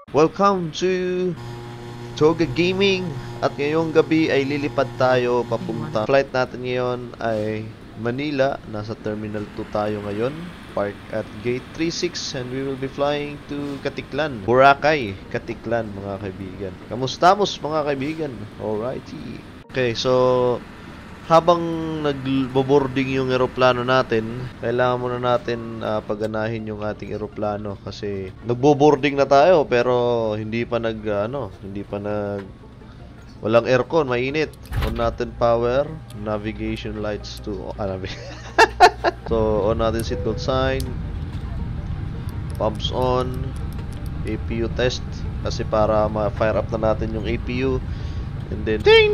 Welcome to Toga Gaming. At ngayong gabi ay lilipad tayo papunta. Flight natin ngayon ay Manila. Nasa Terminal 2 tayo ngayon. Park at Gate 36 and we will be flying to Katiklan. Boracay, Katiklan mga kaibigan. Kamustamos mga kaibigan? Alrighty. Okay, so habang nagbo-boarding yung eroplano natin, kailangan muna natin paganahin yung ating eroplano kasi nagbo-boarding na tayo pero hindi pa walang aircon, mainit. On natin power, navigation lights to so on natin seatbelt sign, pumps on, APU test kasi para ma-fire up na natin yung APU. And then, ding!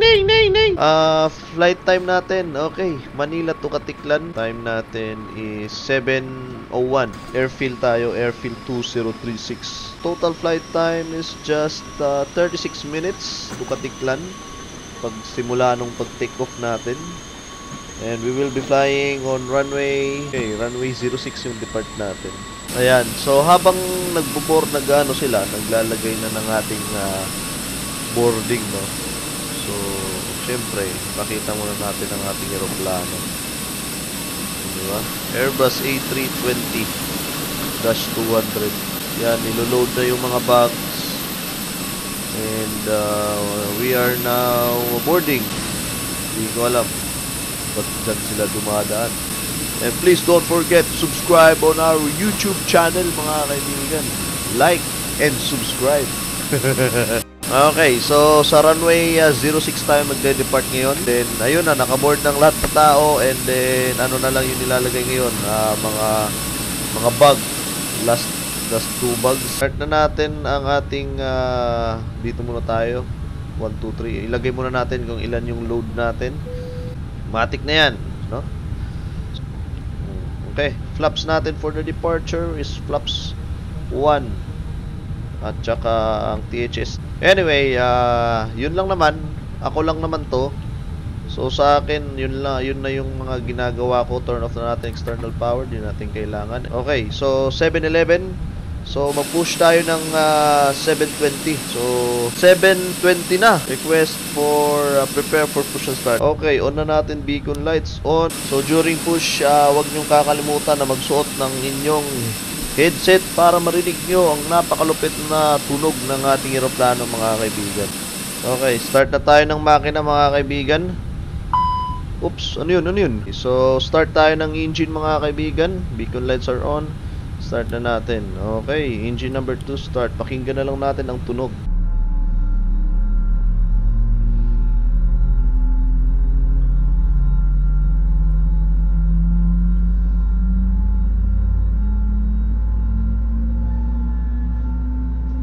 Flight time natin, okay, Manila to Katiklan. Time natin is 7:01. Airfield tayo, airfield 2036. Total flight time is just 36 minutes to Katiklan. Pag simula nung pag-take off natin. And we will be flying on runway, okay, runway 06 yung depart natin. Ayan, so habang nagbo-board, naglalagay na ng ating boarding, no? So, syempre, pakita muna natin ang ating aeroplano. Diba? Airbus A320-200. Yan, niloload na yung mga bags. And we are now boarding. Hindi ko alam ba't dyan sila dumadaan. And please don't forget to subscribe on our YouTube channel mga kaibigan. Like and subscribe. Okay, so sa runway 06 tayo magde-depart ngayon. Then ayun na, nakaboard ng lahat ng tao. And then ano na lang yung nilalagay ngayon, mga bag, last 2 bags. Start na natin ang ating dito muna tayo, 1, 2, 3. Ilagay muna natin kung ilan yung load natin. Matik na yan, no? Okay, flaps natin for the departure is flaps 1 at saka ang THS. Anyway, yun lang naman. Ako lang naman to. So sa akin, yun na yung mga ginagawa ko. Turn off na natin external power. Di natin kailangan. Okay, so 7:11. So mag-push tayo ng 7:20. So 7:20 na. Request for prepare for push and start. Okay, on na natin beacon lights on. So during push, wag niyong kakalimutan na magsuot ng inyong headset para marinig nyo ang napakalupit na tunog ng ating eroplano mga kaibigan. Okay, start na tayo ng makina mga kaibigan. Oops, ano yun? So, start tayo ng engine mga kaibigan. Beacon lights are on. Start na natin. Okay, engine number 2 start. Pakinggan na lang natin ang tunog.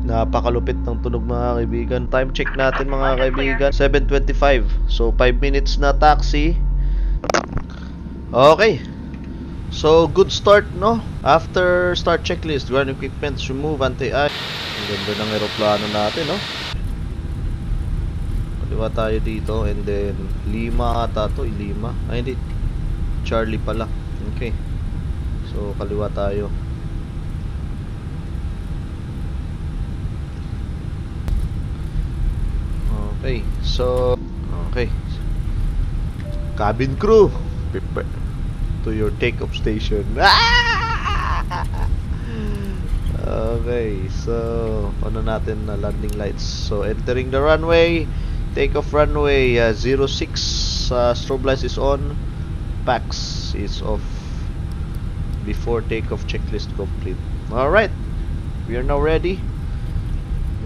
Napakalupit ng tunog mga kaibigan. Time check natin mga kaibigan, 7:25. So 5 minutes na taxi. Okay. So good start, no? After start checklist, ground equipment, remove anti-ice. Ang ganda ng aeroplano natin, no? Kaliwa tayo dito and then Lima ata to, Lima. Ay hindi, Charlie pala. Okay. So kaliwa tayo. Okay, so cabin crew, prepare to your takeoff station. Okay, so ano natin na landing lights. So entering the runway, takeoff runway 06, strobe lights is on, PAX is off. Before takeoff checklist complete. All right, we are now ready.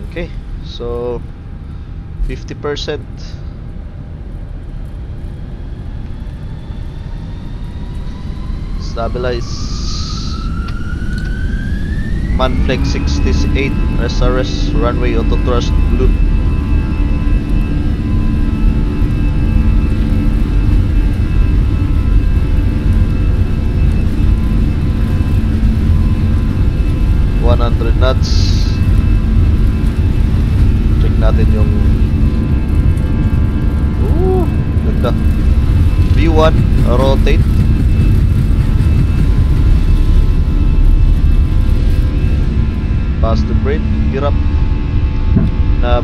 Okay, so 50%. Stabilize. Manflex 68 SRS runway auto thrust blue. knots. Check natin yung ganda. V1 rotate. Pass the brake, hirap. Nav.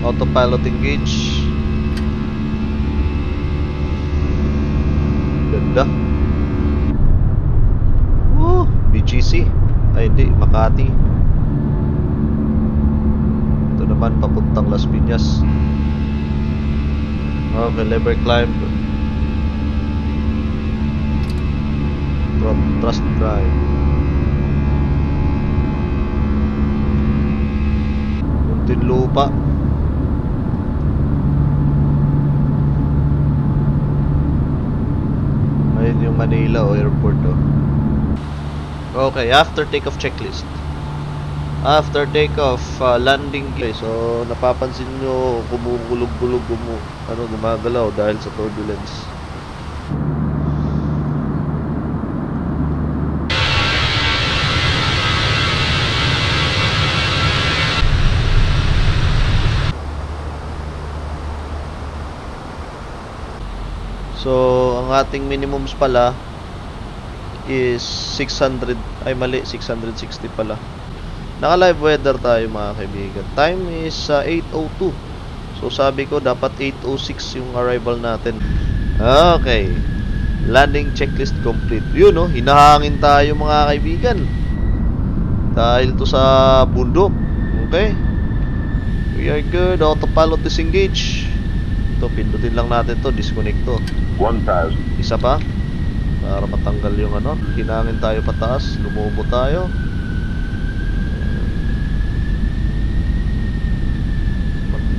Autopilot engage. Ganda. BGC. Ay hindi, Makati. Ito naman papuntang Las Piñas. Okay, lever climb. Trust drive. Muntinlupa. Ayun yung Manila o airport o. Okay, after takeoff checklist. After takeoff, landing gear. So, napapansin nyo gumugulog-gulog, gumagalaw dahil sa turbulence. So, ang ating minimums pala is 600, ay mali, 660 pala. Naka live weather tayo mga kaibigan. Time is 8:02. So sabi ko dapat 8:06 yung arrival natin. Okay. Landing checklist complete. Yun no, hinahangin tayo mga kaibigan. Dahil to sa bundok. Okay. We are good. Autopilot disengage. Ito, pindutin lang natin to. Disconnect to. 1,000. Isa pa. Para matanggal yung ano. Hinangin tayo pataas. Lumubo tayo.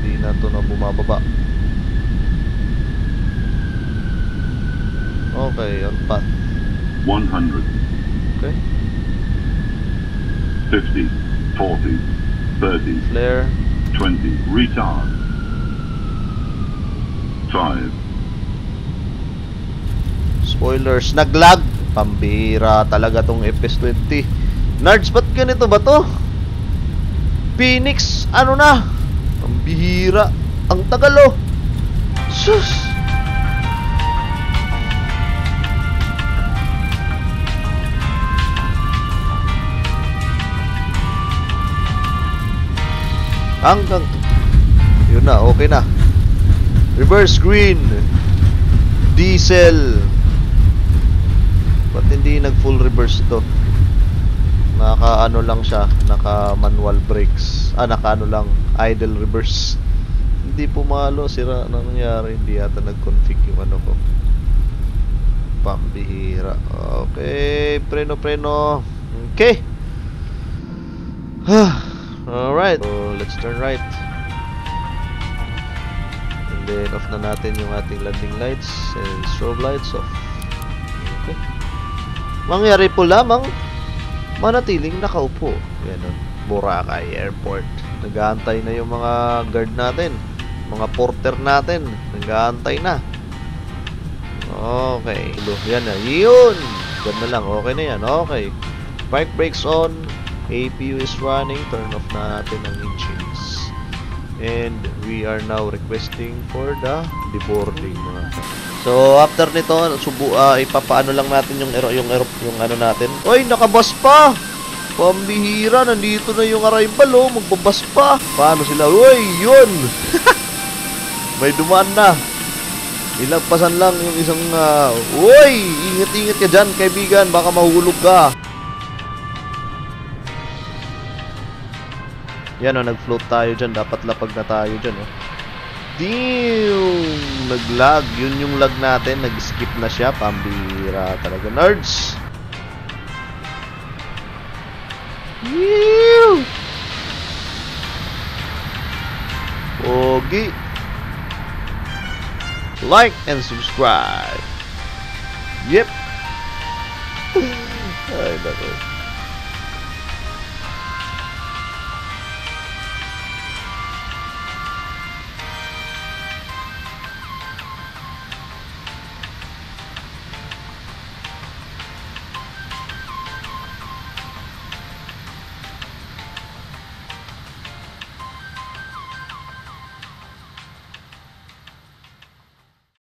Hindi na ito na bumababa. Okay, on path. 100. Okay. 50. 40. 30. Flare. 20. Retard. 5. Spoilers, naglag. Pambira talaga tong FS20. Nards, ba't ganito ba to? Phoenix, ano na? Pambihira. Ang tagal oh. Sus. Hanggang yun na, okay na. Reverse green. Diesel. Ba't hindi nag full reverse ito? Naka ano lang siya, naka manual brakes. Naka ano lang, idle reverse. Hindi pumalo, sira na nangyari. Hindi yata nag-config yung ano ko. Pambihira. Okay, preno. Okay. Alright, so let's turn right. And then off na natin yung ating landing lights and strobe lights off. Okay. Mangyari po lamang manatiling nakaupo. Yan o, Boracay Airport. Nag-aantay na yung mga guard natin, mga porter natin. Nag-aantay na. Okay, yan na, yun. Ganda lang, okay na yan. Okay, park brakes on. APU is running. Turn off na natin ang engines. And we are now requesting for the deboarding mga. So after nito, ipapaano lang natin yung ano natin. Oy, nakabas pa. Pambihira, nandito na yung arrival oh, magbabas pa. Paano sila? Uy, yun. May dumaan na. Ilagpasan lang yung isang uy, ingat-ingat ka dyan kaibigan, baka mahulog ka. Yan o, nag-float tayo dyan. Dapat lapag na tayo dyan o. Damn! Nag-lag. Yun yung lag natin. Nag-skip na siya. Pambira talaga. Nerds! Yew! Pogi! Like and subscribe! Yep! Ay, nako.